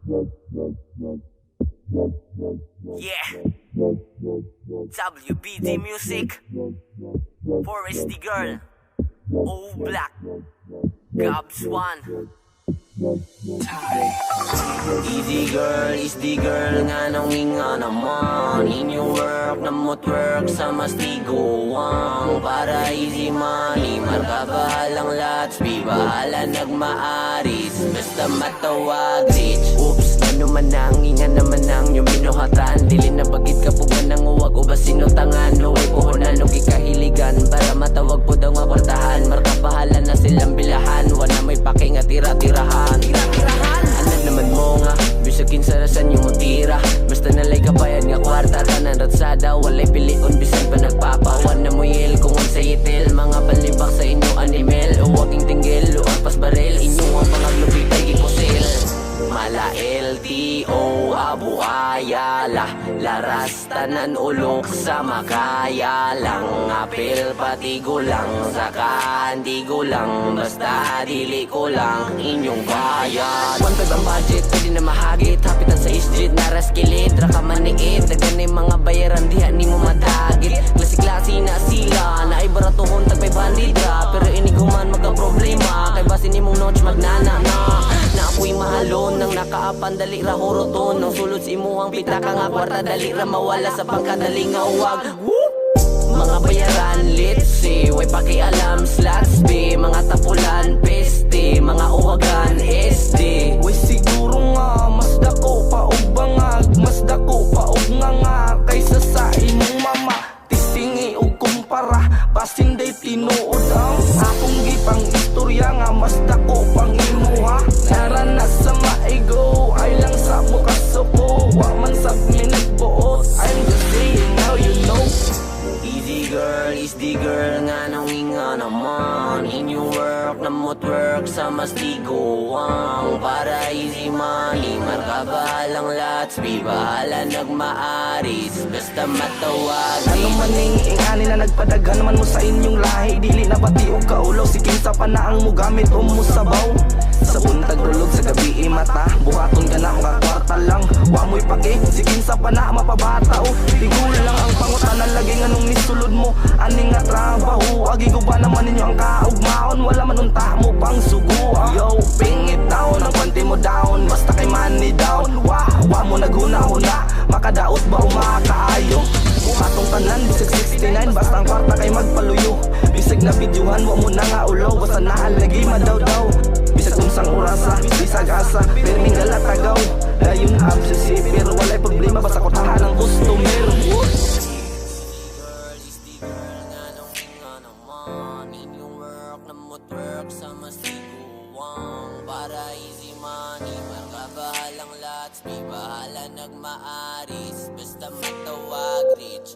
Yeah, WBD Music, Forest the Girl, O Black, Gabs One. Easy girl is the girl nga nang nga naman. Inyong work na mo't-work sa mastiguang. Para easy money, marka bahalang lots. Be bahala nagmaaris, basta matawag rich. Oops, ano man ang inga naman ang yung binuhatan. Dili na bagit ka po ba nang uwag o ba sinutangan. Uwi puhunan o kikahiligan para matawag po daw nga kwartahan. Marka bahala na silang bilahan, wala may paki nga tira-tirahan. Anak naman mo nga, bisakin sa rasan yung mutira. Basta nalay kabayan nga kwarta, tanan ratsada. Walay pilion, bisan pa nagpapawan na muyel. Kung ang sayitil, mga panlimbak sa inyo animal. Uwaging tinggil, luang pas baril. Inyong ang pangaglupit ay gikusil. Mala LTO, Abu Ayala. Laras tanan ulok sa makaya lang. Apil pati gulang, saka hindi gulang. Basta dili ko lang inyong bayad. 1.5 ang budget, pwede na mahagit. Hapitan sa isjid, naras kilid. Raka maniit, dagan yung mga bayaran. Diha ni mo madagit. Klase-klase na sila, na ay baratuhon tagpay bandidra. Pero iniguman magka-problema. Kay basin ni mong notch magnana na. Na ako'y mahalon nang nakaapan, dali ra horoton. Nang sulod si imuhang pitaka nga kwarta, dali ra mawala sa pangkadali nga uwag. Mga bayaran, let's see, way pakialam, slots B. Mga tapulan, peste, mga uwagan, SD. Way siguro nga, mas dako pa og bangag. Mas dako pa og nga kaysa sa imong mama. Tistingi og kumpara, pasinday tinuod ang akong gipang istorya nga mas dako pang imuha. Naranas sa maigo, ay lang sa mukasuko. Wa man sab minagbuot, I'm just saying how you know. Easy girl is the girl nga nang nga naman. Inyong work na mo't-work sa mastiguang. Para easy money, marka bahalang lots. Be bahala nagmaaris, basta matawag. Ano man ning ingani na nagpadagan naman mo sa inyong lahi. Dili na pati og kaulaw, si kinsa pa na ang mugamit o musabaw. Sa buntag rulog sa gabi mata, buhaton ka na o kakwarta lang. Wa mo'y pake, si kinsa pa na mapabata o. Tigul lang ang pangutanan, lagi nga nung nisulod mo. Aning nga trabaho, agi ko ba naman ninyo ang kaugmaon. Wala man unta mo pang sugo. Yo, ping it down, ang konti mo down. Basta kay money down, wa mo naghuna-huna. Makadaot ba o makaayo? Atong tanan, bisig 69, basta ang kwarta kay magpaluyo. Bisig na videohan, wa mo na nga ulaw. Basta naalagi madaw-daw. Bisag unsang orasa, bisag asa, perming galatagaw. Dayon absisi, pero walay problema, basta kotahan ang customer. Work sa mastiguang. Para easy money, marka bahalang lots. Be bahala nagmaaris, basta matawag rich.